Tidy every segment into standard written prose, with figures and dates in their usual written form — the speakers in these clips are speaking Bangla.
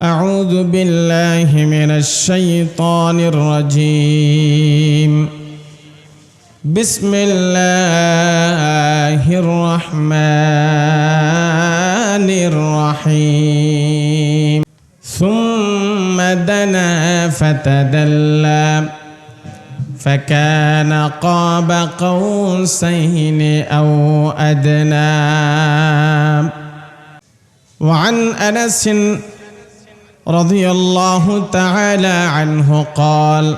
أعوذ بالله من الشيطان الرجيم. بسم الله الرحمن الرحيم. ثم دنا فتدلى فكان قاب قوسين أو أدنى. وعن أنس رضي الله تعالى عنه قال: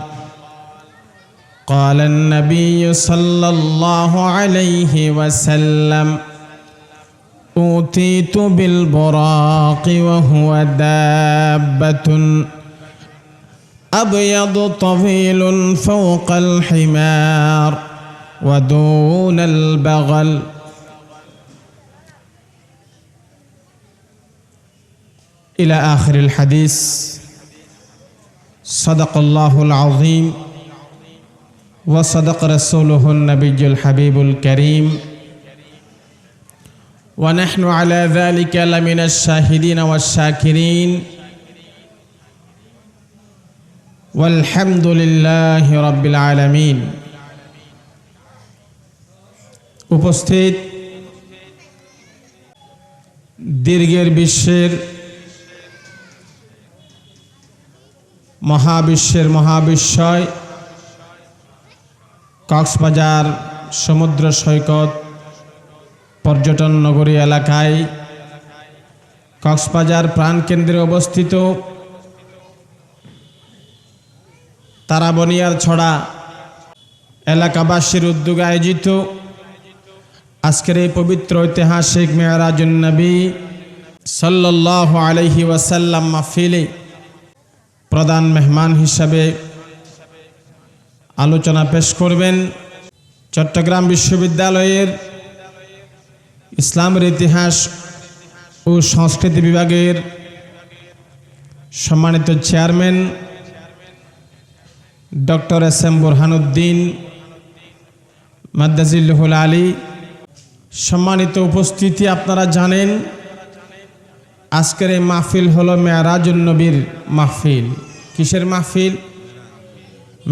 قال النبي صلى الله عليه وسلم: أوتيت بالبراق وهو دابة أبيض طويل فوق الحمار ودون البغل. إلى آخر الحديث. صدق الله العظيم وصدق رسوله النبي الحبيب الكريم ونحن على ذلك لمن الشاهدين والشاكرين والحمد لله رب العالمين. উপস্থিত দীর্ঘের বিশ্বের মহাবিশ্বের মহাবিশ্বয় কক্সবাজার সমুদ্র সৈকত পর্যটন নগরী এলাকায় কক্সবাজার প্রাণকেন্দ্রে অবস্থিত তারাবনিয়ার ছড়া এলাকাবাসীর উদ্যোগে আয়োজিত আজকের এই পবিত্র ঐতিহাসিক মেরাজুন নবী সাল্লাল্লাহু আলাইহি ওয়াসাল্লাম মাহফিলে প্রধান মেহমান হিসাবে আলোচনা পেশ করবেন চট্টগ্রাম বিশ্ববিদ্যালয়ের ইসলামের ইতিহাস ও সংস্কৃতি বিভাগের সম্মানিত চেয়ারম্যান ডক্টর এস.এম. বুরহানুদ্দিন মাদ্দাজিল্লাহুল আলী। সম্মানিত উপস্থিতি, আপনারা জানেন আজকের এই মাহফিল হলো মেরাজুন নবীর মাহফিল। কিসের মাহফিল?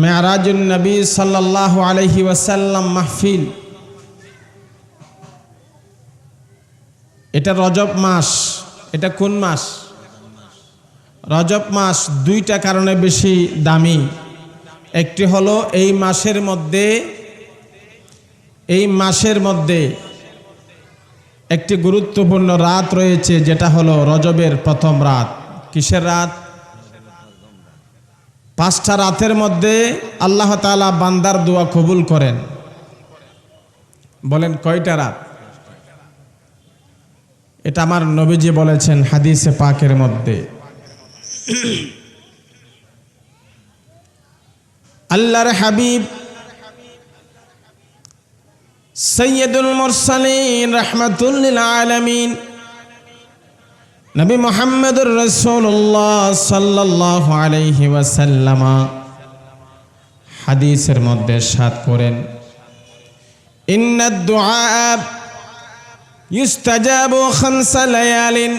মেরাজুন নবী সাল্লাল্লাহু আলাইহি ওয়াসাল্লাম মাহফিল। এটা রজব মাস। এটা কোন মাস? রজব মাস। দুইটা কারণে বেশি দামি। একটি হলো এই মাসের মধ্যে একটি গুরুত্বপূর্ণ রাত রয়েছে, যেটা হলো রজবের প্রথম রাত। কিসের রাত? 5টা রাতের মধ্যে আল্লাহ তাআলা বান্দার দোয়া কবুল করেন। বলেন কয়টা রাত? এটা আমার নবীজি বলেছেন হাদিসে পাকের মধ্যে। আল্লাহর হাবিব সৈয়দুল মুরসালিন রাহমাতুল লিল আলামিন নবী মুহাম্মদুর রাসূলুল্লাহ সাল্লাল্লাহু আলাইহি ওয়াসাল্লাম হাদিসের মধ্যে ইরশাদ করেন: ইন্নাদ দুআ ইউস্তাজাবু খামসা লায়ালিন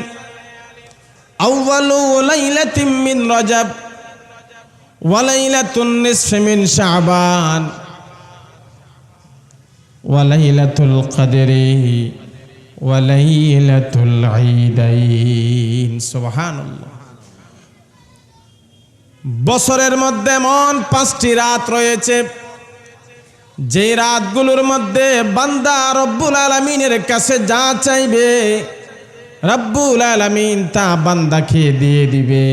আউয়ালু লাইলাতিন মিন রজব ওয়া লাইলাতুন নিসফি মিন শাবান ওয়ালাইলাতুল কদরি ওয়ালাইলাতুল ঈদাইন। সুবহানাল্লাহ। বছরের মধ্যে এমন 5টি রাত রয়েছে, যে রাতগুলোর মধ্যে বান্দা রব্বুল আলামিনের কাছে যা চাইবে রব্বুল আলামিন তা বান্দাকে দিয়ে দিবে।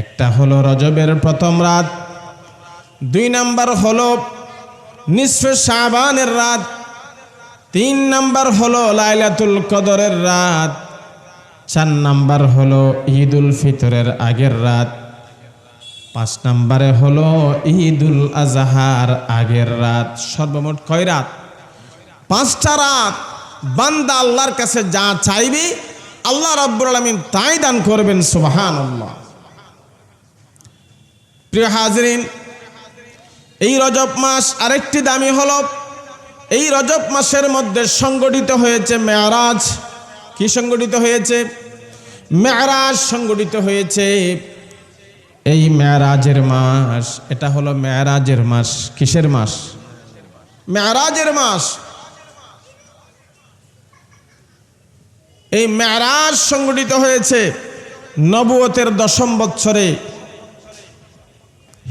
একটা হলো রজবের প্রথম রাত, 2 নাম্বার হলো নিসফে শাবানের রাত, 3 নাম্বার হলো লাইলাতুল কদরের রাত, 4 নাম্বার হলো ঈদুল ফিতরের আগের রাত, 5 নাম্বারে হলো ঈদুল আজহার আগের রাত। সর্বমোট কয় রাত? 5টা রাত। বান্দা আল্লাহর কাছে যা চাইবে আল্লাহ রাব্বুল আলামিন তাই দান করবেন। সুবহানাল্লাহ। প্রিয় হাজরিন, এই রজব মাস আরেকটি দামি হলো এই রজব মাসের মধ্যে সংগঠিত হয়েছে মেরাজ। কি সংগঠিত হয়েছে? মেরাজ সংগঠিত হয়েছে। এই মেরাজের মাস, এটা হলো মেরাজের মাস। কিসের মাস? মেরাজের মাস। এই মেরাজ সংগঠিত হয়েছে নবুয়তের 10ম বৎসরে,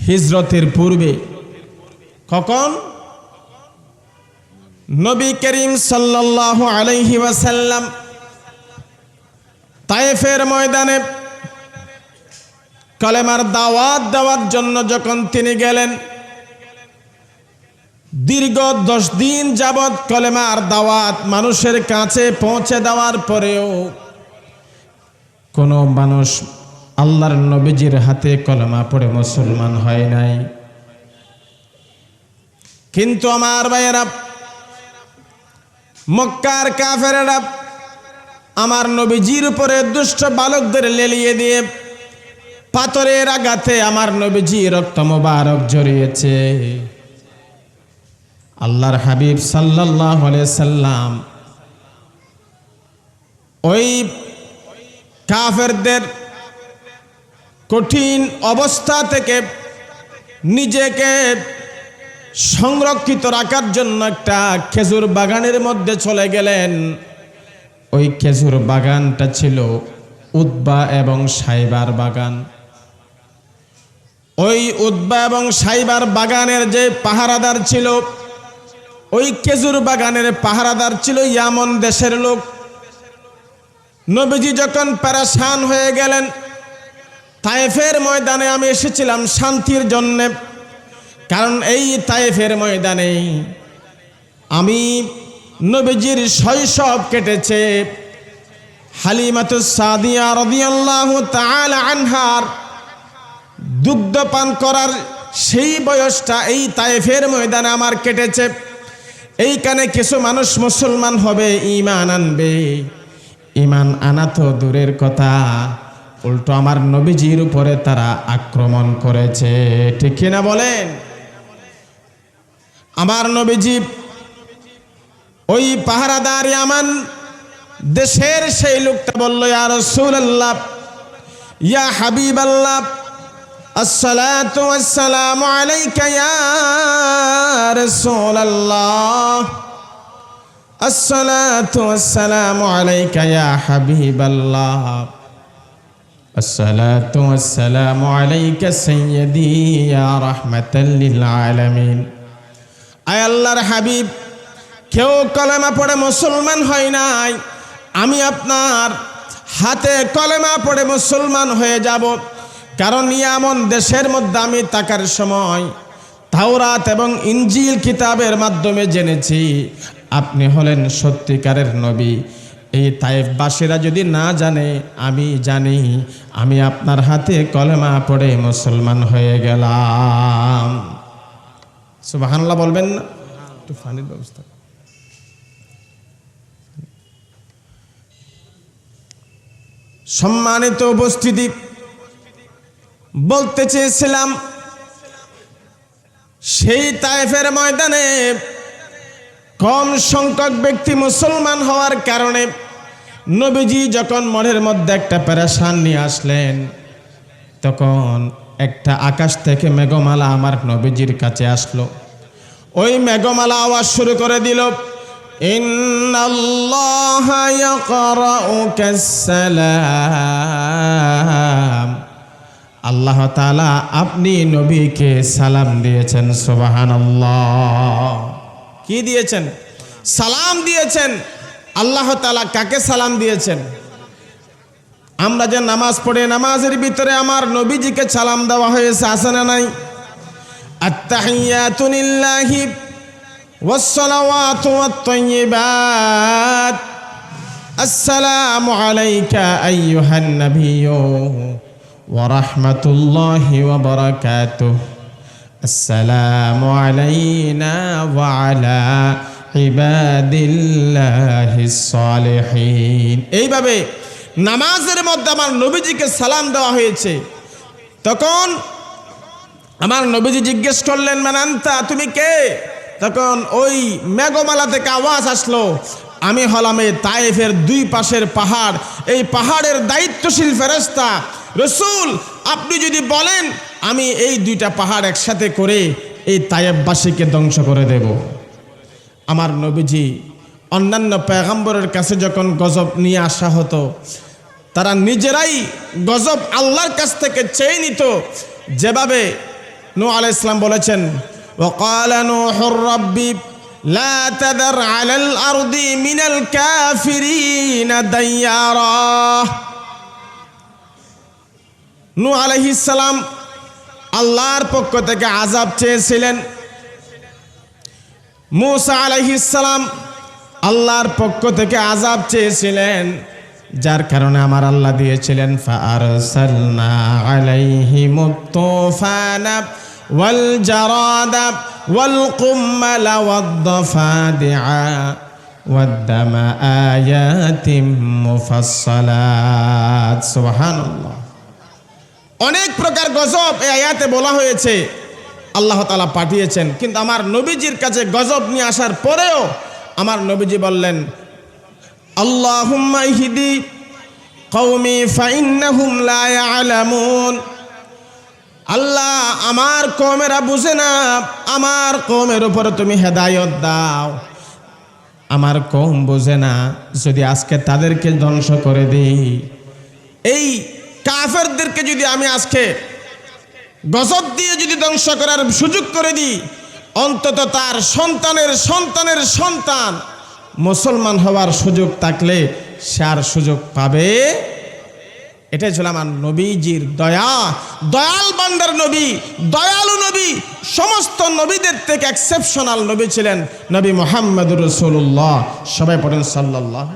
হিজরতের পূর্বে। কখন? নবী করিম সাল্লাল্লাহু আলাইহি ওয়াসাল্লাম তায়েফের ময়দানে কলেমার দাওয়াত দেওয়ার জন্য যখন তিনি গেলেন, দীর্ঘ 10 দিন যাবৎ কলেমার দাওয়াত মানুষের কাছে পৌঁছে দেওয়ার পরেও কোনো মানুষ আল্লাহর নবীজির হাতে কলেমা পড়ে মুসলমান হয় নাই। কিন্তু আমার ভাইয়েরা, মক্কার কাফেরেরা আমার নবীজির উপরে দুষ্ট বালকদের লেলিয়ে দিয়ে পাথরের আঘাতে আমার নবীজি রক্ত মোবারক ঝরিয়েছে। আল্লাহর হাবিব সাল্লাল্লাহু আলাইহি সাল্লাম ওই কাফেরদের কঠিন অবস্থা থেকে নিজেকে সংরক্ষিত রাখার জন্য একটা খেজুর বাগানের মধ্যে চলে গেলেন। ওই খেজুর বাগানটা ছিল উতবা এবং সাইবার বাগান। ওই উতবা এবং সাইবার বাগানের যে পাহারাদার ছিল, ওই খেজুর বাগানের পাহারাদার ছিল ইয়ামন দেশের লোক। নবীজি যখন পেরেশান হয়ে গেলেন, তায়েফের ময়দানে আমি এসেছিলাম শান্তির জন্যে, কারণ এই তায়েফের ময়দানে আমি নবীজির শৈশব কেটেছে। হালিমাতুস সাদিয়া রাদিয়াল্লাহু তাআলা আনহার দুগ্ধ পান করার সেই বয়সটা এই তায়েফের ময়দানে আমার কেটেছে। এইখানে কিছু মানুষ মুসলমান হবে, ঈমান আনবে। ঈমান আনা তো দূরের কথা, উল্টো আমার নবীজির উপরে তারা আক্রমণ করেছে। ঠিক কিনা বলেন? আমার নবীজি ওই পাহারাদার ইয়ামান দেশের সেই লোকটা বলল, ইয়া রাসূলুল্লাহ, ইয়া হাবিবাল্লাহ, আসসালাতু ওয়াসসালামু আলাইকা ইয়া রাসূলুল্লাহ, আসসালাতু ওয়াসসালামু আলাইকা ইয়া হাবিবাল্লাহ, আসসালাতু ওয়াসসালামু আলাইকা সাইয়্যিদি ইয়া রাহমাতাল লিল আলামিন। আয় আল্লাহর হাবিব, কেউ কলেমা পড়ে মুসলমান হয় নাই, আমি আপনার হাতে কলেমা পড়ে মুসলমান হয়ে যাব। কারণ ইয়ামন দেশের মধ্যে আমি থাকার সময় তাওরাত এবং ইনজিল কিতাবের মাধ্যমে জেনেছি আপনি হলেন সত্যিকারের নবী। এই তায়েফবাসীরা যদি না জানে, আমি জানি, আমি আপনার হাতে কলেমা পড়ে মুসলমান হয়ে গেলাম। সুবহানাল্লাহ বলবেন না? একটু পানির ব্যবস্থা। সম্মানিত উপস্থিতি, বলতে চেয়েছিলাম সেই তায়েফের ময়দানে কম সংখ্যক ব্যক্তি মুসলমান হওয়ার কারণে নবীজি যখন মনের মধ্যে একটা পেরেশান নিয়ে আসলেন, তখন একটা আকাশ থেকে মেঘমালা আমার নবীজির কাছে আসলো। ওই মেঘমালা আওয়াজ শুরু করে দিল, ইন্নাল্লাহা ইয়াকরাউকাস সালাম। আল্লাহ তাআলা আপনি নবীকে সালাম দিয়েছেন। সুবহানাল্লাহ। কি দিয়েছেন? সালাম দিয়েছেন। আল্লাহ তাআলা কাকে সালাম দিয়েছেন? আমরা যে নামাজ পড়ে, নামাজের ভিতরে আমার নবীজিকে সালাম দেওয়া হয়েছে, আছে না নাই? আত-তাহিয়াতু লিল্লাহি ওয়াস-সালাওয়াতু ওয়াত-তাইয়্যিবাত, আসসালামু আলাইকা আইয়ুহান নাবিয়্যু ওয়া রাহমাতুল্লাহি ওয়া বারাকাতুহু, আসসালামু আলাইনা ওয়া আলা ইবাদিল্লাহিস সালিহিন। এইভাবে নামাজের মধ্যে আমার নবীজিকে সালাম দেওয়া হয়েছে। তখন আমার নবীজি জিজ্ঞেস করলেন, মান আনতা, তুমি কে? তখন ওই মেঘমালা থেকে আওয়াজ আসলো, আমি হলাম এই তায়েফের দুই পাশের পাহাড়, এই পাহাড়ের দায়িত্বশীল ফেরেশতা। রসুল, আপনি যদি বলেন আমি এই দুইটা পাহাড় একসাথে করে এই তায়েফবাসীকে ধ্বংস করে দেব। আমার নবীজি অন্যান্য পয়গম্বরের কাছে যখন গজব নিয়ে আসা হতো, তারা নিজেরাই গজব আল্লাহর কাছ থেকে চেয়ে নিত। যেভাবে নূহ আলাইহিস সালাম বলেছেন, ওয়াকালা নূহুর রাব্বি লা তাদার আলাল আরদি মিনাল কাফিরিনা দাইয়ারা। নূহ আলাইহিস সালাম আল্লাহর পক্ষ থেকে আযাব চেয়েছিলেন। মূসা আলাইহিস সালাম আল্লাহর পক্ষ থেকে আযাব চেয়েছিলেন, যার কারণে আমার আল্লাহ দিয়েছিলেন ফাআরসালনা আলাইহিমুত তুফানা ওয়াল জারাদা ওয়াল কুম্মালা ওয়াদ-দাফাদিআ ওয়াদ-দামা আয়াতিম মুফাসসালাত। সুবহানাল্লাহ। অনেক প্রকার গজব এই আয়াতে বলা হয়েছে, আল্লাহ তাআলা পাঠিয়েছেন। কিন্তু আমার নবীজির কাছে গজব নিয়ে আসার পরেও আমার নবীজি বললেন, আল্লাহুম্মা ইহদি কওমি ফাইন্নাহুম লা ইয়ালামুন। আল্লাহ, আমার কওমেরা বুঝে না, আমার কওমের উপর তুমি হেদায়েত দাও। আমার কওম বুঝে না, যদি আজকে তাদেরকে ধ্বংস করে দিই, এই কাফেরদেরকে যদি আমি আজকে গজব দিয়ে যদি ধ্বংস করার সুযোগ করে দিই, অন্তত তার সন্তানের সন্তানের সন্তান মুসলমান হওয়ার সুযোগ থাকলে সে আর সুযোগ পাবে। এটাই ছিল আমার নবীজির দয়া। দয়াল বান্দার নবী, দয়ালু নবী, সমস্ত নবীদের থেকে এক্সেপশনাল নবী ছিলেন নবী মুহাম্মদুর রাসূলুল্লাহ। সবাই পড়েন সাল্লাল্লাহ।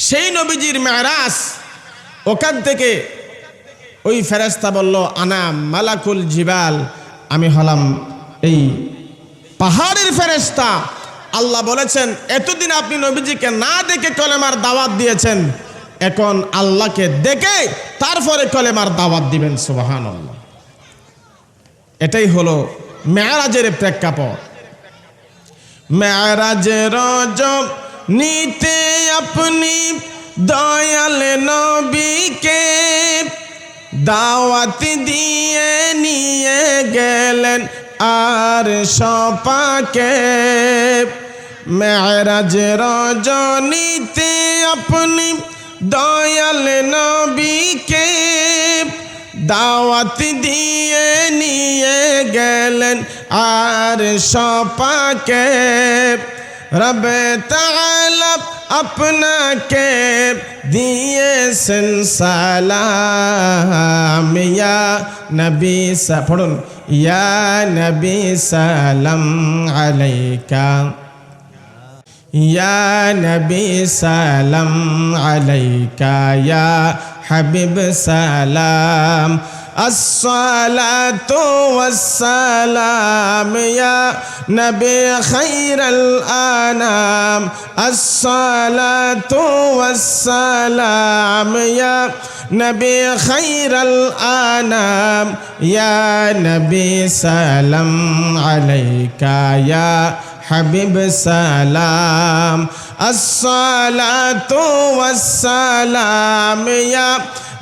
সেই নবীজির মেরাজ, ওখান থেকে ওই ফেরেশতা বলল, আনা মালাকুল জিবাল, আমি হলাম এই পাহাড়ের ফেরেশতা। আল্লাহ বলেছেন, এতদিন আপনি নবীজিকে না দেখে কলেমার দাওয়াত দিয়েছেন, এখন আল্লাহকে দেখে তারপরে কলেমার দাওয়াত দিবেন। সুবহানাল্লাহ। এটাই হলো মেরাজের প্রেক্ষাপট। মেরাজের রজব নিতে আপনি দয়াল নবীকে দাওয়াত দিয়ে নিয়ে গেলেন আর সপাকে। মেরাজের রজনীতে আপনি দয়াল নবীকে দাওয়াত দিয়ে নিয়ে গেলেন আর সপাকে। রবে তাআলা আপনাকে দিয়েছেন সালাম, ইয়া নবী পড়ুন, ইয়া নবী সালাম আলাইকা, ইয়া নবী সালাম আলাইকা, ইয়া হাবিব সালাম। আসসালাতু ওয়াসসালাম ইয়া নবী খায়রুল আনাম। আসসালাতু ওয়াসসালাম ইয়া নবী খায়রুল আনাম। ইয়া নবী সালাম আলাইকা, ইয়া হাবিব সালাম। আসসালাতু ওয়াসসালাম ইয়া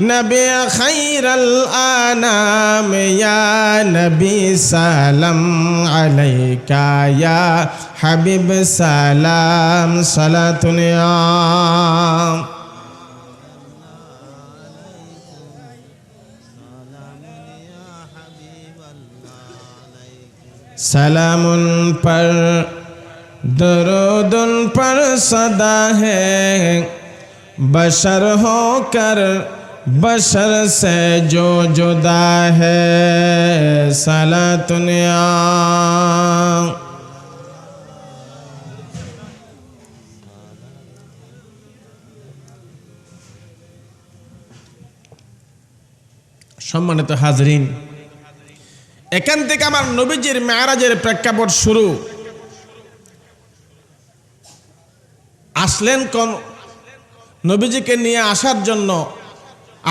নবী খায়রুল আনাম। ইয়া নবী সালাম আলাইকা, ইয়া হাবিব সালাম। সালাতুন ইয়া सलामुन पर दरूदुन पर सदा है, बशर होकर बशर से जो जुदा है। सलातुन या সম্মানিত হাজরিন, এখান থেকে আমার নবীজির মেরাজের প্রেক্ষাপট শুরু। আসলেন কোন নবীজিকে নিয়ে আসার জন্য,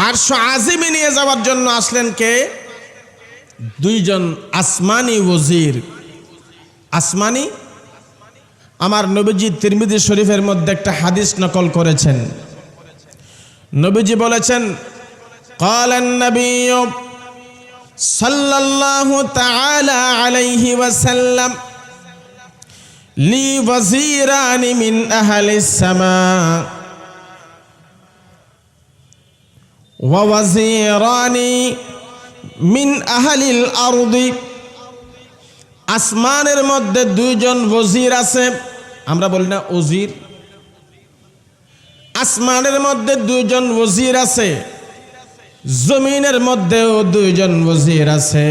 আরশ আজিমে নিয়ে যাওয়ার জন্য আসলেন কে? দুইজন আসমানি ওজির। আসমানি আমার নবীজি তিরমিজি শরীফের মধ্যে একটা হাদিস নকল করেছেন। নবীজি বলেছেন, ক্বালান নবিয়্যু সাল্লাল্লাহু তাআলা আলাইহি ওয়াসাল্লাম লি ওয়াজিরানি মিন আহলিস সামা ওয়া ওয়াজিরানি মিন আহলিল আরদি। আসমানের মধ্যে দুইজন ওজির আছে, আমরা বলি না ওজির। আসমানের মধ্যে দুইজন ওজির আছে, জমিনের মধ্যেও দুইজন ওজির আছে।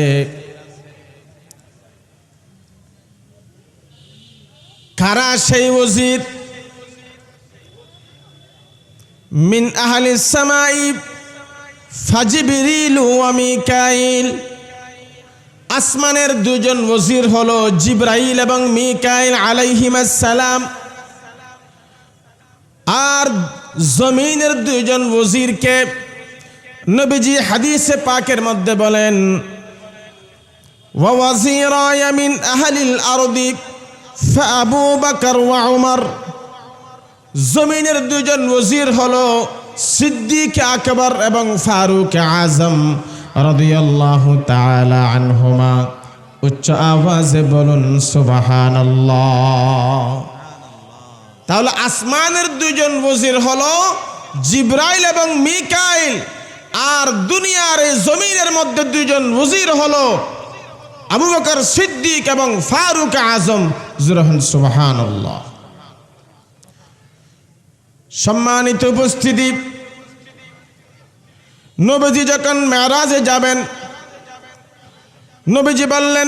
কারা সেই ওজির? মিন আহলিস সামাই ফাজিবরিল ওয়া মিকাইল। আসমানের দুজন ওজির হলো জিবরাইল এবং মিকাইল আলাইহিমাস সালাম। আর জমিনের দুইজন ওজিরকে নবীজি হাদিসে পাকের মধ্যে বলেন, ওয়া ওয়াজিরায়া মিন আহলিল আরদি ফাআবু বকর ওয়া উমর। জমিনের দুইজন ওজির হলো সিদ্দিক আকবর এবং ফারুক আজম রাদিয়াল্লাহু তাআলা আনহুমা। উচ্চ আওয়াজে বলুন সুবহানাল্লাহ। তাহলে আসমানের দুইজন ওজির হলো জিবরাইল এবং মিকাইল, আর দুনিয়ার এই জমিনের মধ্যে দুইজন ওজির হলো আবু বকর সিদ্দিক এবং ফারুক আজম। জুরহান সুবহানাল্লাহ। সম্মানিত উপস্থিতি, নবীজি যখন মেরাজে যাবেন, নবীজি বললেন,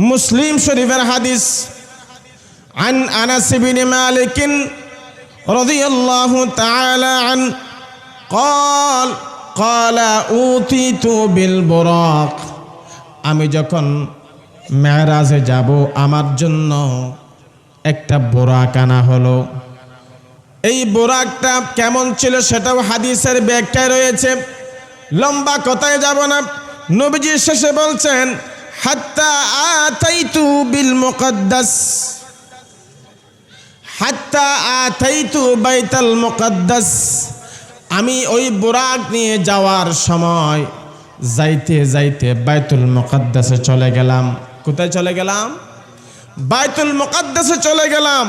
মুসলিম শরীফের হাদিস, আন আনাস ইবনে মালিক রাদিয়াল্লাহু তাআলা আন قال قال اوتيت بالبراق। আমি যখন মেরাজে যাব আমার জন্য একটা বোরাক আনা হলো। এই বোরাকটা কেমন ছিল সেটাও হাদিসের ব্যাখ্যায় রয়েছে, লম্বা কথায় যাব না। নবীজি শেষে বলছেন, হাত্তা আতাইতু বিল মুকদ্দাস, হাত্তা আতাইতু বাইতুল মুকদ্দাস। আমি ওই বোরাক নিয়ে যাওয়ার সময় যাইতে যাইতে বাইতুল মুকদ্দাসে চলে গেলাম। কোথায় চলে গেলাম? বাইতুল মুকদ্দাসে চলে গেলাম।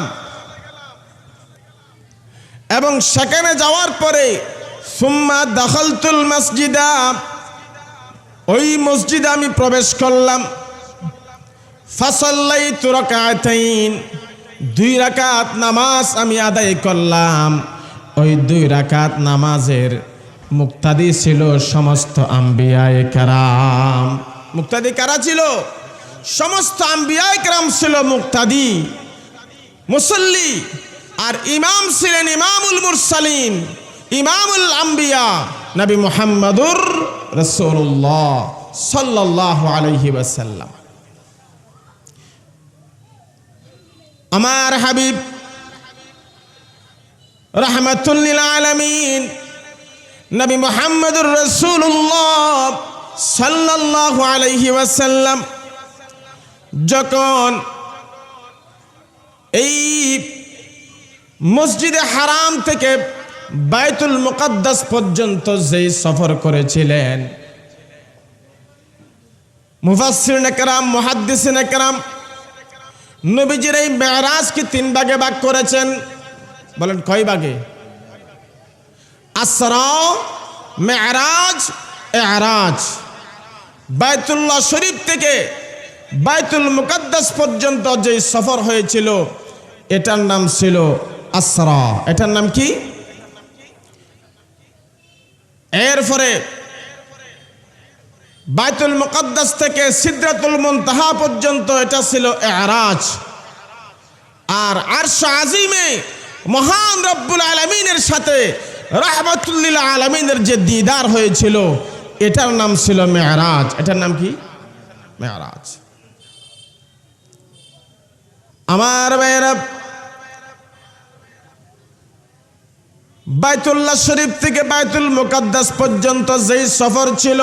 এবং সেখানে যাওয়ার পরে সুম্মা দাখালতুল মসজিদা, ওই মসজিদে আমি প্রবেশ করলাম। ফাসাল্লাইতু রাকাতাইন, 2 রাকাত নামাজ আমি আদায় করলাম। ওই 2 রাকাত নামাজের মুক্তাদি ছিল সমস্ত আম্বিয়ায়ে কেরাম। মুক্তাদি কারা ছিল? সমস্ত আম্বিয়ায়ে কেরাম ছিল মুক্তাদি, মুসল্লি। আর ইমাম ছিলেন ইমামুল মুরসালিন, ইমামুল আম্বিয়া, নবী মুহাম্মদুর রাসূলুল্লাহ সাল্লাল্লাহু আলাইহি ওয়াসাল্লাম। আমার হাবিব রাহমাতুল লিল আলামিন নবী মুহাম্মদুর রাসূলুল্লাহ সাল্লাল্লাহু আলাইহি ওয়াসাল্লাম যখন এই মসজিদে হারাম থেকে বাইতুল মুকদ্দাস পর্যন্ত যেই সফর করেছিলেন, মুফাসসিরিনে কেরাম, মুহাদ্দিসিনে কেরাম নবীজির এই মেরাজকে 3 ভাগে ভাগ করেছেন। বলেন কয় ভাগে? আসরা, মেরাজ, এরাজ। বাইতুল্লাহ শরীফ থেকে বাইতুল মুকদ্দাস পর্যন্ত যে সফর হয়েছিল এটার নাম ছিল আসরা। এটার নাম কি? এরপরে বাইতুল মুকদ্দাস থেকে সিদরাতুল মুনতাহা পর্যন্ত এটা ছিল এরাজ। আর আরশ আজিমে মহান রব্বুল আলামিনের সাথে রাহমাতুল লিল আলামিনের যে দিদার হয়েছিল এটার নাম ছিল মেরাজ। এটার নাম কি? মেরাজ। আমার ভাইয়েরা, বাইতুল্লাহ শরীফ থেকে বাইতুল মুকদ্দাস পর্যন্ত যেই সফর ছিল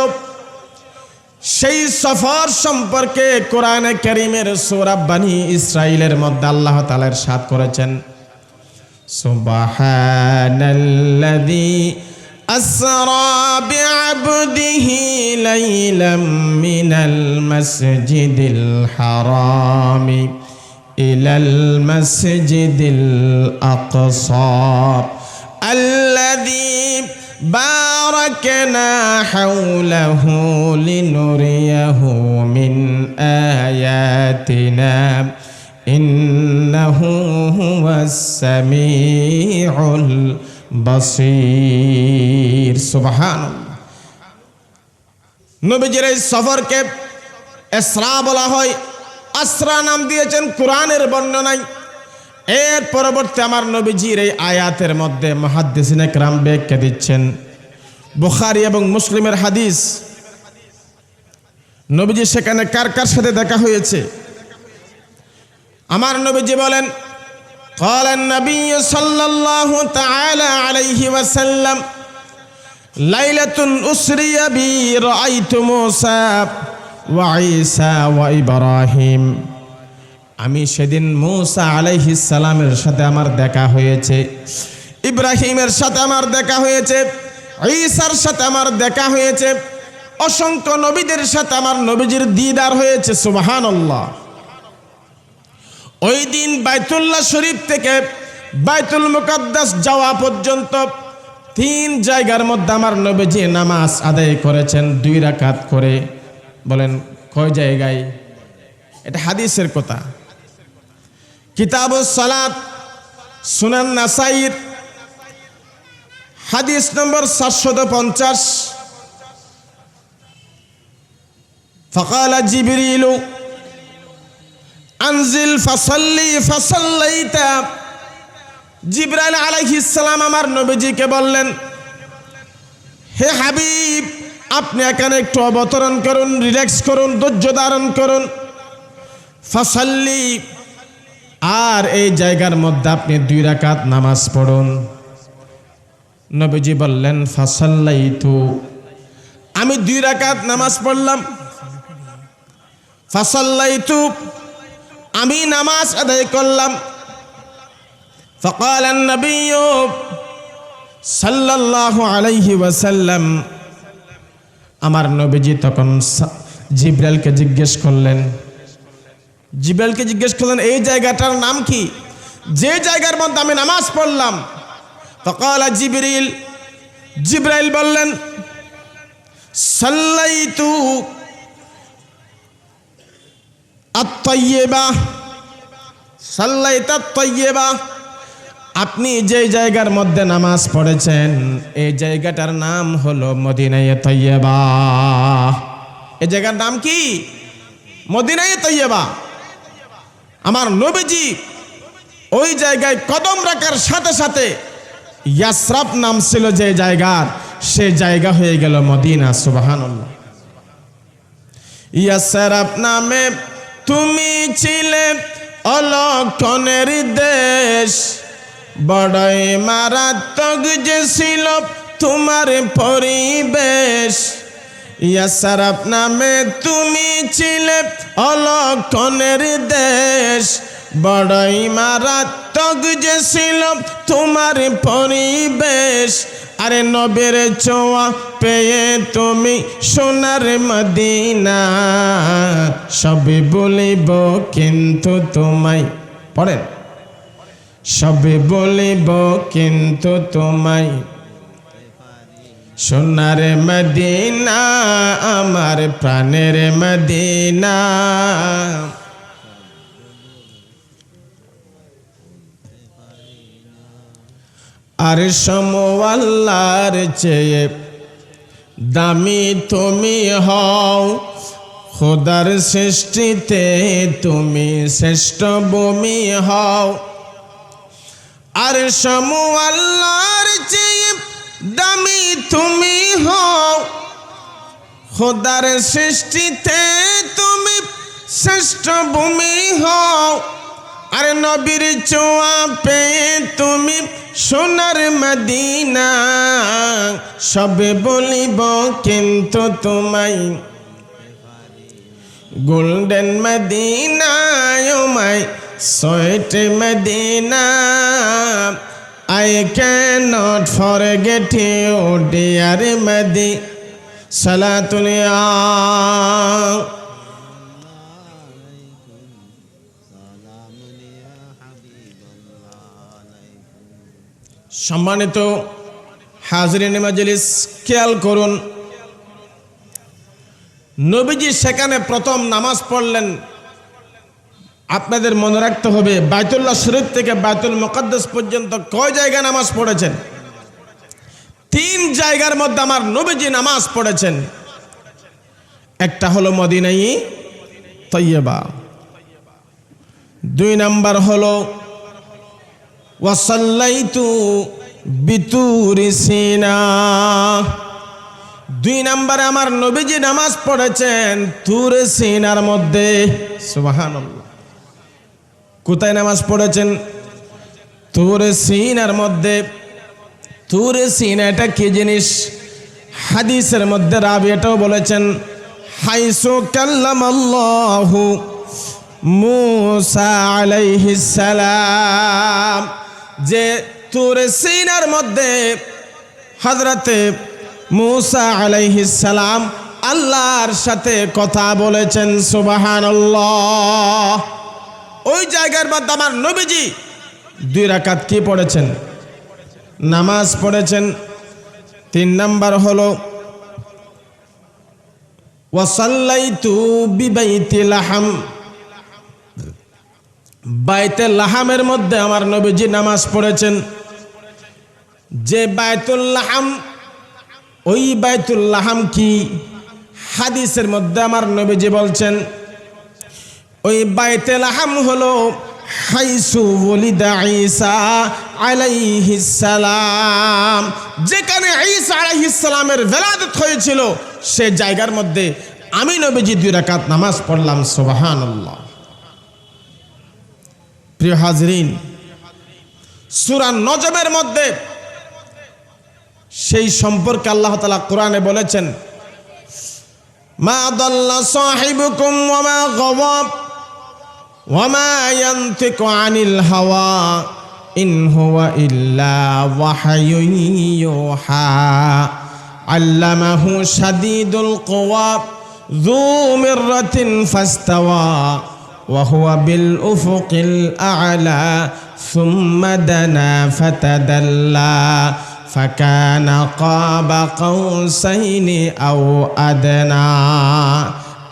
সেই সফর সম্পর্কে কোরআনে কারীমের সূরা বনী ইসরাইলের মধ্যে আল্লাহ তাআলা ইরশাদ করেছেন, সুবহানাল্লাযী আসরা বিআবদিহি লাইলাম মিনাল মাসজিদিল হারামি ইলাল মাসজিদিল আকসা আল্লাযী বারাকনা হাওলাহু লিনুরিয়াহু মিন আয়াতিনা ইন্নাহু হুয়াস সামিউল বাসীর। সুবহানাল্লাহ। নবীজির এই সফরকে ইসরা বলা হয়, আসরা নাম দিয়েছেন কোরআনের বর্ণনায়। এর পরবর্তী আমার নবীজির এই আয়াতের মধ্যে মুহাদ্দিসিনে কেরাম ব্যাখ্যা দিচ্ছেন, বুখারী এবং মুসলিমের হাদিস। নবীজি সেখানে কার কার সাথে দেখা হয়েছে? আমার নবীজি বলেন, قال النبي صلى الله تعالى عليه وسلم ليلة أسري بي رأيت موسى وعيسى وإبراهيم। আমি সেদিন মুসা আলাইহিস সালামের সাথে আমার দেখা হয়েছে, ইব্রাহিমের সাথে আমার দেখা হয়েছে, ঈসার সাথে আমার দেখা হয়েছে, অসংখ্য নবীদের সাথে আমার নবীজির দিদার হয়েছে। সুবহানাল্লাহ। ওই দিন বাইতুল্লাহ শরীফ থেকে বাইতুল মুকাদ্দাস যাওয়া পর্যন্ত 3 জায়গার মধ্যে আমার নবীজি নামাজ আদায় করেছেন 2 রাকাত করে। বলেন কয় জায়গায়? এটা হাদিসের কথা। কিতাবুস সালাত, সুনান নাসাইর হাদিস নম্বর 750। ফাকালা জিবরিলু আনজিল ফাসাল্লি ফাসাল্লাইতা। জিবরাইল আলাইহিস সালাম আমার নবীজিকে বললেন, হে হাবিব, আপনি এখানে একটু অবতরণ করুন, রিল্যাক্স করুন, ধৈর্য ধারণ করুন। ফাসাল্লি, আর এই জায়গার মধ্যে আপনি 2 রাকাত নামাজ পড়ুন। নবীজি বললেন, ফাসাল্লাইতু, আমি 2 রাকাত নামাজ পড়লাম। ফাসাল্লাইতু, আমি নামাজ আদায় করলাম। ফাকাল নবী সাল্লাল্লাহু আলাইহি ওয়াসাল্লাম, আমার নবীজি তখন জিবরাইলকে জিজ্ঞেস করলেন, এই জায়গাটার নাম কি, যে জায়গার মধ্যে আমি নামাজ পড়লাম? ফাকাল জিবরাইল বললেন, সাল্লাইতু আত-তাইয়্যিবা, সাল্লাইতা আত-তাইয়্যিবা, আপনি যে জায়গার মধ্যে নামাজ পড়েছেন এই জায়গাটার নাম হলো মদিনায়ে তাইয়্যিবা। এই জায়গার নাম কি? মদিনায়ে তাইয়্যিবা। আমার নবীজি ওই জায়গায় কদম রাখার সাথে সাথে ইয়াসরাব নাম ছিল যে জায়গার, সে জায়গা হয়ে গেল মদিনা। সুবহানাল্লাহ। ইয়াসরাব নামে তুমি ছিলে অলক্ষণের দেশ, বড়ই মারাত্মক যে ছিল তোমার পরিবেশ। ইয়াসরাব নামে তুমি ছিলে অলক্ষণের দেশ, বড়ই মারাত্মক যে ছিল তোমার পরিবেশ। আরে নবীর ছোঁয়া পেয়ে তুমি সোনার মদিনা, সবে বলিব কিন্তু তোমায়, পড়েন, সবে বলিব কিন্তু তোমায়, সোনার মদিনা আমার প্রাণের মদিনা। আর সমওয়াল্লার চেয়ে দামি তুমি হও, খোদার সৃষ্টিতে তুমি শ্রেষ্ঠ ভূমি হও। আর সমওয়াল্লার চেয়ে দামি তুমি হও, খোদার সৃষ্টিতে তুমি শ্রেষ্ঠ ভূমি হও। আর নবীর ছোঁয়া পেয়ে তুমি সোনার মদিনা, সবে বলিব কিন্তু তোমায়, Golden Medina, oh my sweet Medina, I cannot forget you, dear Medina. Salatul ya সম্মানিত হাজরিনে মাজলিস, খেয়াল করুন, নবীজি সেখানে প্রথম নামাজ পড়লেন। আপনাদের মনে রাখতে হবে, বাইতুল্লাহ শরীফ থেকে বাইতুল মুকাদ্দাস পর্যন্ত কয় জায়গা নামাজ পড়েছেন? 3 জায়গার মধ্যে আমার নবীজি নামাজ পড়েছেন। একটা হলো মদিনাই তৈয়বা, 2 নাম্বার হলো ওয়াসাল্লাইতু বিতুরি সিনা, 2 নম্বরে আমার নবীজি নামাজ পড়েছেন তুরে সিনার মধ্যে। সুবহানাল্লাহ। কোথায় নামাজ পড়েছেন? তুরে সিনার মধ্যে। তুরে সিনা এটা কি জিনিস? হাদিসের মধ্যে রাবি এটাও বলেছেন, হাইসু কাল্লামাল্লাহু মুসা আলাইহিস সালাম, যে তুরে সিনার মধ্যে হযরতে মুসা আলাইহিস সালাম আল্লাহর সাথে কথা বলেছেন। সুবহানাল্লাহ। ওই জায়গার মধ্যে আমার নবীজি 2 রাকাত কি পড়েছেন? নামাজ পড়েছেন। 3 নাম্বার হলো ওয়াসাল্লাইতু বিবাইতিল লাহাম, বাইতে লাহামের মধ্যে আমার নবীজি নামাজ পড়েছেন। যে বাইতুল লাহাম, ওই বাইতুল লাহাম কি? হাদিসের মধ্যে আমার নবীজি বলছেন ওই বাইতে লাহাম হলো হাইসু ওলিদা ঈসা আলাইহিস সালাম, যেখানে ঈসা আলাইহিস সালামের ভেলাদত হয়েছিল সে জায়গার মধ্যে আমি নবীজি 2 রাকাত নামাজ পড়লাম। সুবহানাল্লাহ। প্রিয় হাজরিন, সূরা নজমের মধ্যে সেই সম্পর্কে আল্লাহ তাআলা কোরআনে বলেছেন, মা দাল্লা সাহিবুকুম ওয়া মা গাওয়া ওয়া মা ইয়ানতিকু আনিল হাওয়া ইন হুয়া ইল্লা ওয়াহয়ুন ইউহা আল্লামাহু শাদীদুল কুওয়া যু মিররাতিন ফাস্তাওয়া ওয়া হুয়া বিল উফুকিল আ'লা সুম্মা দানা ফাতাদাল্লা ফাকানা কাবা কাউসাইনি আও আদনা।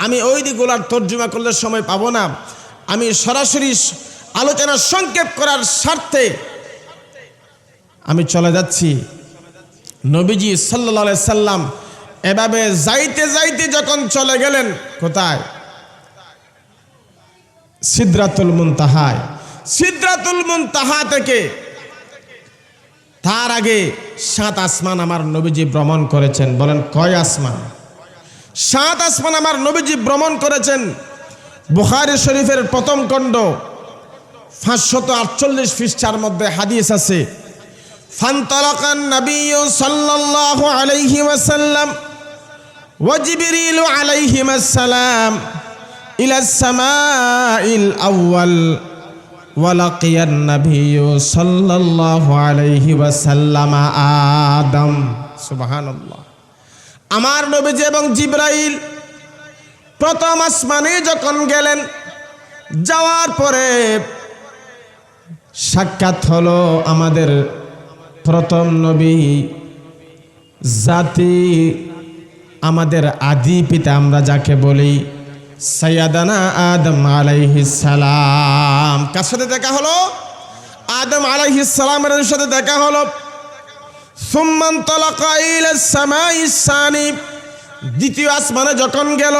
আমি ওই দিকগুলোর তর্জমা করলে সময় পাবো না। আমি সরাসরি আলোচনা সংক্ষেপ করার স্বার্থে আমি চলে যাচ্ছি। নবীজি সাল্লাল্লাহু আলাইহি সাল্লাম এভাবে যাইতে যাইতে যখন চলে গেলেন কোথায়? সিদরাতুল মুনতাহায়। সিদরাতুল মুনতাহা থেকে তার আগে 7 আসমান আমার নবীজি ভ্রমণ করেছেন। বলেন কয় আসমান? 7 আসমান আমার নবীজি ভ্রমণ করেছেন। বুখারী শরীফের প্রথম খণ্ড 548 পৃষ্ঠার মধ্যে হাদিস আছে, ফান্তালাকান নাবিয়্যু সাল্লাল্লাহু আলাইহি ওয়াসাল্লাম ওয়া জিবরিল আলাইহিস সালাম ইলাস সামাইল আউয়াল ওয়ালাকিয়ান নাবিয়্যু সাল্লাল্লাহু আলাইহি ওয়াসাল্লাম আদম। সুবহানাল্লাহ। আমার নবীজি এবং জিবরাইল প্রথম আসমানে যখন গেলেন, যাওয়ার পরে সাক্ষাৎ হলো আমাদের প্রথম নবী জাতি, আমাদের আদি পিতা আমরা যাকে বলি সাইয়্যিদানা আদম আলাইহিস সালাম। কার সাথে দেখা হলো? আদম আলাইহিস সালামের সাথে দেখা হলো। সুম্মান তালাকা ইলাস সামাইস সানি, দ্বিতীয় আসমানে যখন গেল,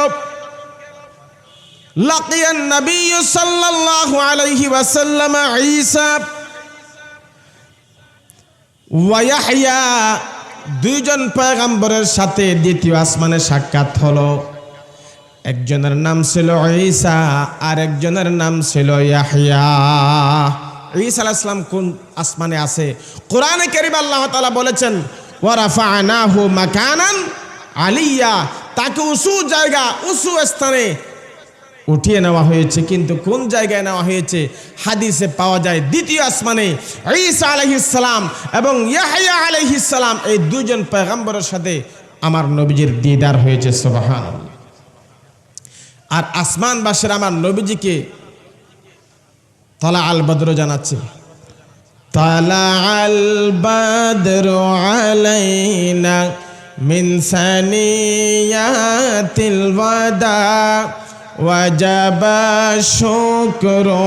লাকিয়ান নাবিয়্যু সাল্লাল্লাহু আলাইহি ওয়াসাল্লাম ঈসা ওয়া ইয়াহইয়া, 2 জন পয়গম্বরের সাথে দ্বিতীয় আসমানে সাক্ষাৎ হলো। একজনের নাম ছিল ঈসা আর একজনের নাম ছিল ইয়াহইয়া। ঈসা আলাইহিস সালাম কোন আসমানে আছে? কোরআনে কারীম আল্লাহ তাআলা বলেছেন ওয়া রাফা'নাহু মাকানান আলিয়া, তাকে উঁচু জায়গা, উঁচু স্থানে উঠিয়ে নেওয়া হয়েছে, কিন্তু কোন জায়গায় নেওয়া হয়েছে হাদিসে পাওয়া যায় দ্বিতীয় আসমানে ঈসা আলাইহিস সালাম এবং ইয়াহইয়া আলাইহিস সালাম এই দুইজন পয়গম্বরের সাথে আমার নবীজির দিদার হয়েছে। সুবহানাল্লাহ। আর আসমানবাসীর আমার নবীজিকে তালা আল বদর জানাচ্ছে, তালা আল বদর আলাইনা মিন সানিয়াতিল ওয়াদা ওয়াজাবা শুকরু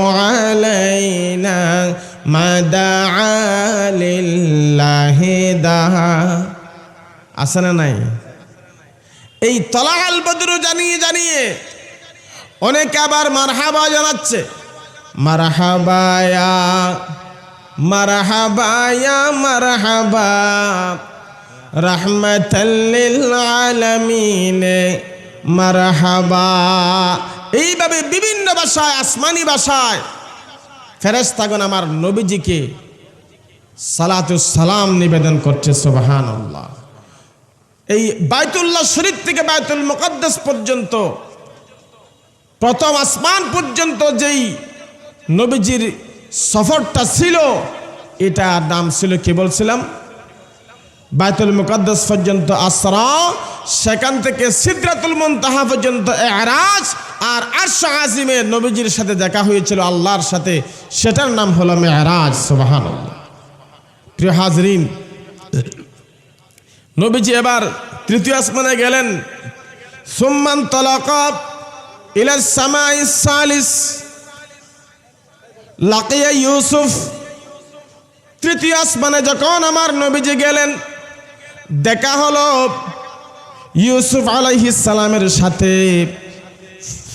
আলাইনা মাদাআ লিল্লাহি দাহা। আছে না নাই? এই তালা আল বদর জানিয়ে জানিয়ে অনেকে আবার মারহাবা জানাচ্ছে, মারহাবা ইয়া মারহাবা ইয়া মারহাবা রাহমাতাল লিল আলামিন মারহাবা। এইভাবে বিভিন্ন ভাষায়, আসমানি ভাষায় ফেরেশতাগণ আমার নবীজিকে সালাতুস সালাম নিবেদন করছে। সুবহানাল্লাহ। এই বাইতুল্লাহ শরীফ থেকে বাইতুল মুকদ্দাস পর্যন্ত, প্রথম আসমান পর্যন্ত যেই নবীজির সফরটা ছিল, এটার নাম ছিল কি বলছিলাম? বাইতুল মুকদ্দাস পর্যন্ত আসরা, সেখান থেকে সিদরাতুল মুনতাহা পর্যন্ত ইরাজ, আর আরশ আজিমে নবীজির সাথে দেখা হয়েছিল আল্লাহর সাথে, সেটার নাম হলো মেরাজ। সুবহানাল্লাহ। প্রিয় হাজরিন, নবীজি এবার তৃতীয় আসমানে গেলেন। সুম্মান তালাকা ইলা সামাইস সালিস লাকিয়া ইউসুফ। তৃতীয় আসমানে যখন আমার নবীজি গেলেন, দেখা হলো ইউসুফ আলাইহিস সালামের সাথে।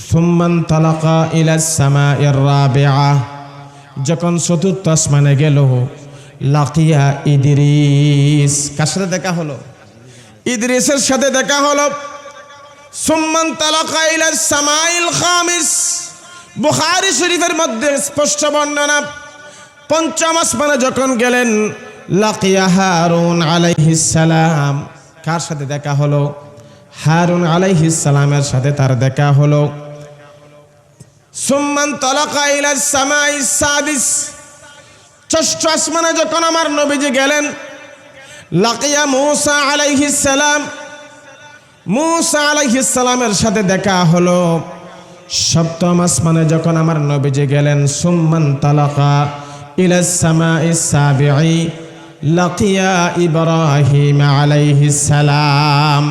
সুম্মান তালাকা ইলা সামাইর রাবিআ, যখন চতুর্থ আসমানে গেল, লাকিয়া ইদ্রিস। কার সাথে দেখা হলো? ইদ্রিসের সাথে দেখা হলো। সুম্মান তালাকা ইলা সামাইল খামিস, বুখারী শরীফের মধ্যে স্পষ্ট বর্ণনা। পঞ্চম আসমানে যখন গেলেন, লাকিয়া হারুন আলাইহিস সালাম। কার সাথে দেখা হলো? হারুন আলাইহিস সালামের সাথে তার দেখা হলো। সুম্মান তালাকা ইলা সামাইস সাদিস, ষষ্ঠ আসমানে যখন আমার নবীজি গেলেন, লাকিয়া মূসা আলাইহিস সালাম। মূসা আলাইহিস সালামের সাথে দেখা হলো। সপ্তম আসমানে যখন আমার নবীজি গেলেন, সুম্মান তালাকা ইলা সামাইস সাবিঈ লাকিয়া ইব্রাহিম আলাইহিস সালাম।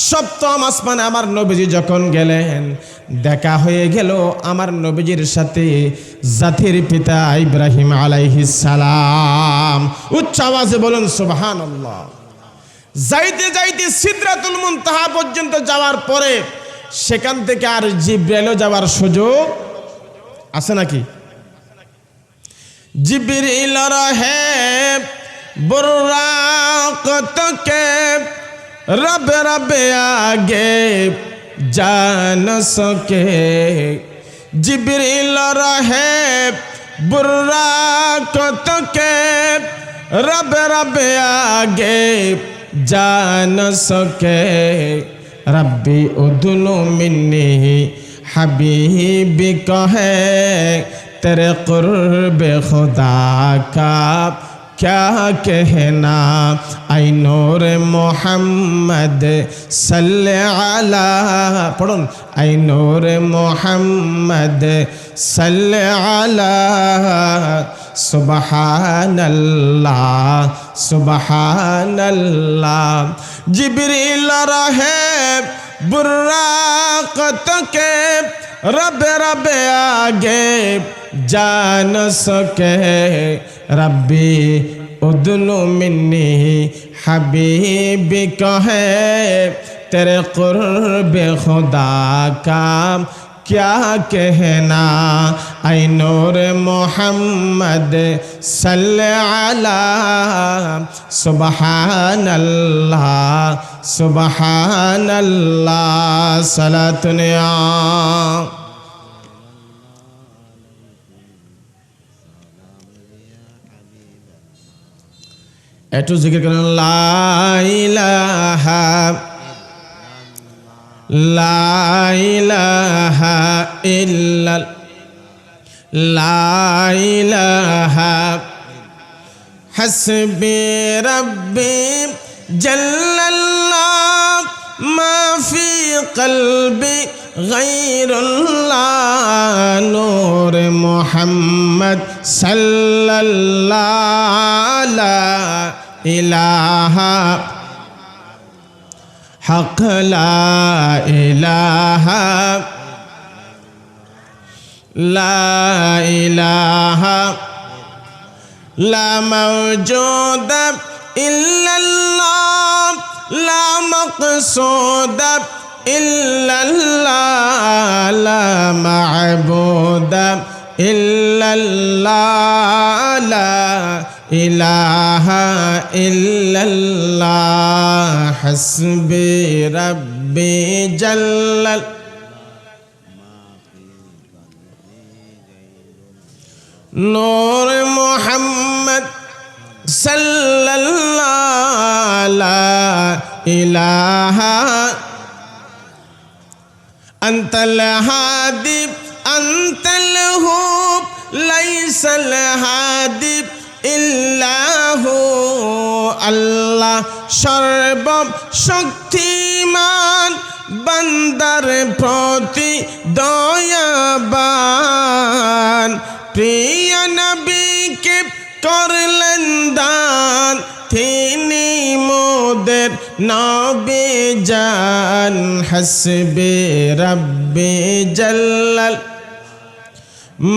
সপ্তম আসমানে আমার নবীজি যখন গেলেন, দেখা হয়ে গেল আমার নবীজির সাথে জাতির পিতা ইব্রাহিম আলাইহিস সালাম। উচ্চ আওয়াজে বলুন সুবহানাল্লাহ। যাইতে যাইতে সিদরাতুল মুনতাহা পর্যন্ত যাওয়ার পরে সেখান থেকে আর জিব্রাইলও যাওয়ার সুযোগ আছে নাকি? জিবরিল রহে বুরাক তকে রব রব আগে জান সকে। জিবরিল রহে বুরাক তকে রব রব আগে জান সকে। रब्बी उदनु मिन्नी हबीबी कहे तेरे कुर्ब खुदा का क्या कहना। आई नूर मोहम्मद सल्ले अला, पढ़ुन, आई नूर मोहम्मद सल्ले अला। सुबहानल्लाह सुबहानल्लाह। जिब्रील रहे बुर्राक तके रब रब आगे जान सके। रब्बी उदनु मिन्नी हबीबी कहे तेरे कुर्ब खुदा का क्या कहना। आई नूर मोहम्मद सल्ले अला। सुबहानल्लाह सुबहानल्लाह। सलातुनिया একটু জিকির করেন, লা ইলাহা লা ইলাহা ইল্লাল লা ইলাহা হাসবি রাব্বি জাল্লাল্লাহ মা ফি কলবি গায়রুল্লাহ নূর মুহাম্মদ সাল্লাল্লাহু লা ইলাহা হক লা ইলাহা লা ইলাহা লা মাওজুদা ইল্লাল্লাহ লা মাকসুদা ইল্লাল্লাহ লা মা'বুদা ইল্লাল্লাহ লা ইলাহা ইল্লাল্লাহ হাসবি রাব্বি জাল্লাল নূর মুহাম্মদ সাল্লাল্লাহু লা ইলাহা আনতাল হাদি আনতাল হুব লাইসাল হাদি ইল্লাহু আল্লাহ সর্ব শক্তিমান বান্দার প্রতি দয়াবান প্রিয় নবীকে করলেন দান তিনি মোদের নবী জান হাসবি রাব্বি জাল্লাল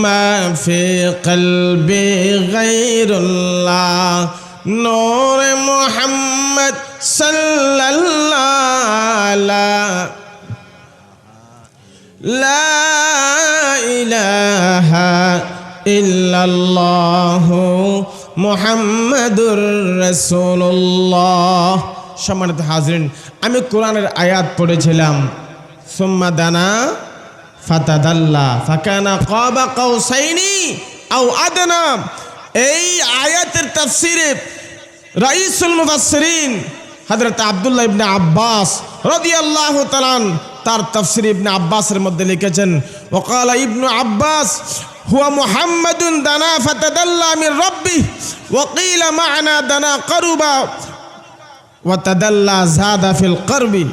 মা ফি কলবি গায়রুল্লাহ নূর মুহাম্মদ সাল্লাল্লাহু লা ইলাহা ইল্লাল্লাহ মুহাম্মাদুর রাসূলুল্লাহ। সম্মানিত হাজরিন, আমি কোরআনের আয়াত পড়েছিলাম সুম্মা দানা ফাতাদাল্লা ফাকানা কাবা কাউসাইনি আও আদনা। এই আয়াতের তাফসিরে রাইসুল মুফাসসিরিন হযরত আব্দুল্লাহ ইবনে আব্বাস রাদিয়াল্লাহু তাআলা তার তাফসির ইবনে আব্বাসের মধ্যে লিখেছেন ওয়াকালা ইবনু আব্বাস হুয়া মুহাম্মাদুন দানা ফাতাদাল্লা মির রাব্বি ওয়াকিলা মা'না দানা কারুবা ওয়া তাদাল্লা যাদা ফিল করবি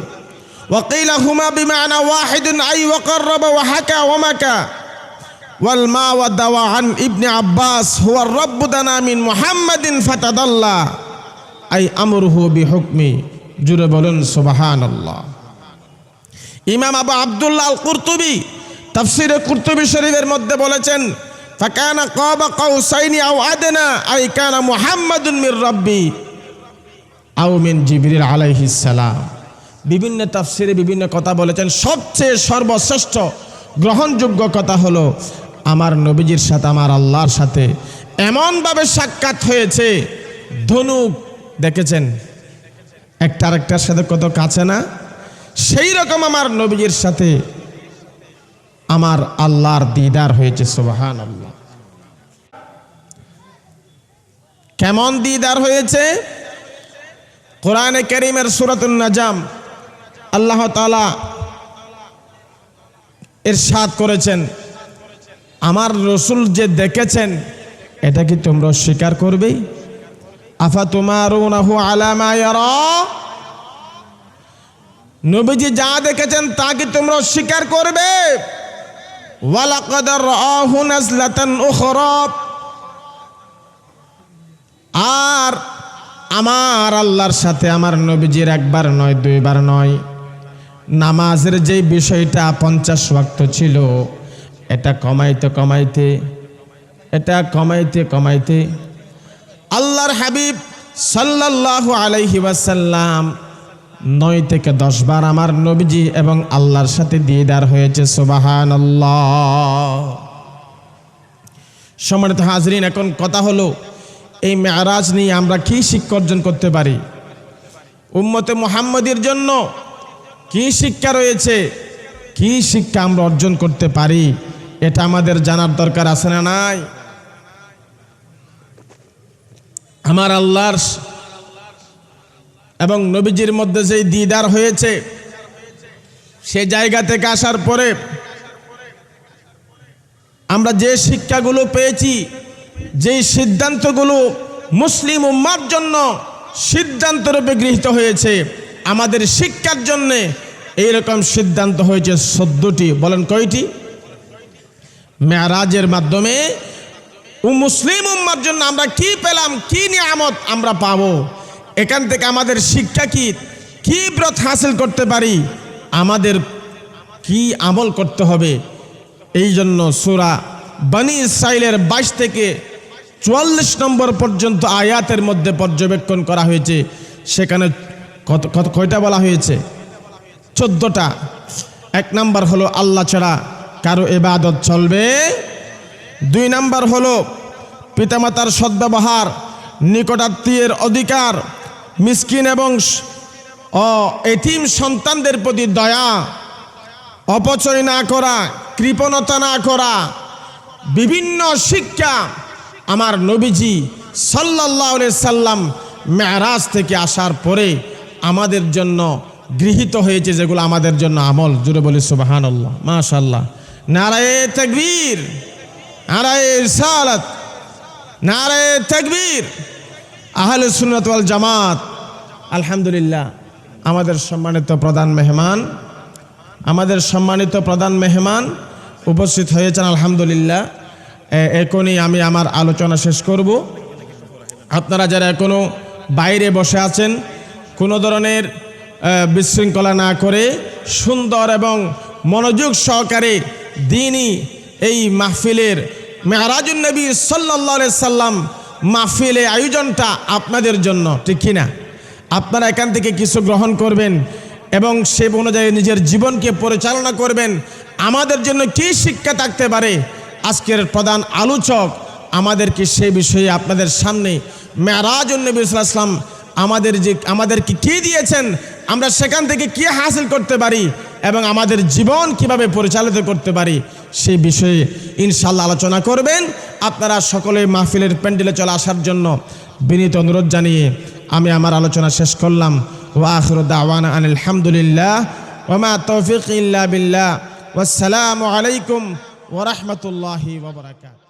ওয়াকিলা হুমা বিমা'না ওয়াহিদুন আই ওয়া কাররাবা ওয়া হাকা ওয়া মাকা ওয়াল মা ওয়া দাওয়া আন ইবনে আব্বাস হুয়া রাব্বু দানা মিন মুহাম্মাদিন ফাতাদাল্লা আই আমরুহু বিহুকমি। জুড়ে বলুন সুবহানাল্লাহ। ইমাম আবু আব্দুল্লাহ আল কুরতুবী তাফসিরে কুরতুবী শরীফের মধ্যে বলেছেন ফাকানা কাবা কাউসাইনি আও আদনা আই কানা মুহাম্মাদুন মির রাব্বি আও মিন জিবরিল আলাইহিস সালাম। বিভিন্ন তাফসিরে বিভিন্ন কথা বলেছেন। সবচেয়ে সর্বশ্রেষ্ঠ গ্রহণযোগ্য কথা হলো আমার নবীজির সাথে আমার আল্লাহর সাথে এমনভাবে সাক্ষাৎ হয়েছে, ধনুক দেখেছেন একটা আরেকটার সাথে কত কাছে না, সেই রকম আমার নবীজির সাথে আমার আল্লাহর দিদার হয়েছে। সুবহানাল্লাহ। কেমন দিদার হয়েছে? কোরআনে কারীমের সূরাতুন নাজম আল্লাহ তাআলা ইরশাদ করেছেন আমার রাসূল যে দেখেছেন এটা কি তোমরা স্বীকার করবে? আফাতুমারুনাহু আলা মা ইয়ারা, নবীজি যা দেখেছেন তা কি তোমরা স্বীকার করবে? ওয়ালাকাদ রাআহু নাজলাতান উখরা, আর আমার আল্লাহর সাথে আমার নবীজির একবার নয় দুইবার নয় নামাজের যে বিষয়টা 50 ওয়াক্ত ছিল এটা কমাইতে আল্লাহর হাবিব সাল্লাল্লাহু আলাইহি ওয়াসাল্লাম 9 থেকে 10 বার আমার নবীজি এবং আল্লাহর সাথে দিদার হয়েছে। সুবহানাল্লাহ। সম্মানিত হাজরিন, এখন কথা হলো এই মেরাজ নিয়ে আমরা কি শিক্ষা অর্জন করতে পারি? উম্মতে মুহাম্মদীর জন্য কি শিক্ষা রয়েছে, কি শিক্ষা আমরা অর্জন করতে পারি, এটা আমাদের জানার দরকার আছে না নাই? আমার আল্লাহর এবং নবীজির মধ্যে যেই দিদার হয়েছে সে জায়গা থেকে আসার পরে আমরা যে শিক্ষাগুলো পেয়েছি, যেই সিদ্ধান্তগুলো মুসলিম উম্মার জন্য সিদ্ধান্তরূপে গৃহীত হয়েছে, আমাদের শিক্ষার জন্যে এইরকম সিদ্ধান্ত হয়েছে 14টি। বলেন কয়টি? মেরাজের মাধ্যমে মুসলিম উম্মার জন্য আমরা কি পেলাম, কি নিয়ামত আমরা পাবো, এখান থেকে আমাদের শিক্ষা কি ব্রত হাসিল করতে পারি, আমাদের কি আমল করতে হবে। এই জন্য সূরা বনী ইসরাঈলের 22 থেকে 44 নম্বর পর্যন্ত আয়াতের মধ্যে পর্যবেক্ষণ করা হয়েছে। সেখানে কয়টা বলা হয়েছে? 14টা। 1 নাম্বার হলো আল্লাহ ছাড়া কারো ইবাদত চলবে। 2 নাম্বার হলো পিতামাতার সদ্ব্যবহার, নিকটাত্মীয়ের অধিকার, মিসকিন এবং এতিম সন্তানদের প্রতি দয়া, অপচয় না করা, কৃপণতা না করা, বিভিন্ন শিক্ষা আমার নবীজি সাল্লাল্লাহু আলাইহি সাল্লাম মেরাজ থেকে আসার পরে আমাদের জন্য গৃহীত হয়েছে, যেগুলো আমাদের জন্য আমল। জুড়ে বলি সুবহানাল্লাহ, মাশাআল্লাহ, নারায়ে তাকবীর, নারায়ে রিসালাত, নারায়ে তাকবীর। আহলে সুন্নাত ওয়াল জামাত। আলহামদুলিল্লাহ, আমাদের সম্মানিত প্রধান মেহমান উপস্থিত হয়েছেন। আলহামদুলিল্লাহ, এখনই আমি আমার আলোচনা শেষ করব। আপনারা যারা এখনো বাইরে বসে আছেন, কোনো ধরনের বিশৃঙ্খলা না করে সুন্দর এবং মনোযোগ সহকারে দ্বীনি এই মাহফিলের, মেরাজুন নবী সাল্লাল্লাহু আলাইহি সাল্লাম মাহফিলে আয়োজনটা আপনাদের জন্য, ঠিক কিনা? আপনারা এখান থেকে কিছু গ্রহণ করবেন এবং সে অনুযায়ী নিজের জীবনকে পরিচালনা করবেন। আমাদের জন্য কি শিক্ষা থাকতে পারে, আজকের প্রধান আলোচক আমাদেরকে সেই বিষয়ে আপনাদের সামনে মেরাজুন নবী সাল্লাল্লাহু আলাইহি সাল্লাম আমাদেরকে কি দিয়েছেন, আমরা সেখান থেকে কি হাসিল করতে পারি এবং আমাদের জীবন কিভাবে পরিচালিত করতে পারি, সেই বিষয়ে ইনশাআল্লাহ আলোচনা করবেন। আপনারা সকলে মাহফিলের প্যান্ডেলে চলে আসার জন্য বিনীত অনুরোধ জানিয়ে আমি আমার আলোচনা শেষ করলাম। ওয়া আখিরু দাওয়ানা আনিল হামদুলিল্লাহ ওয়া মা তৌফিক ইল্লা বিল্লাহ। ওয়াসসালামু আলাইকুম ওয়া রাহমাতুল্লাহি ওয়া বারাকাতুহু।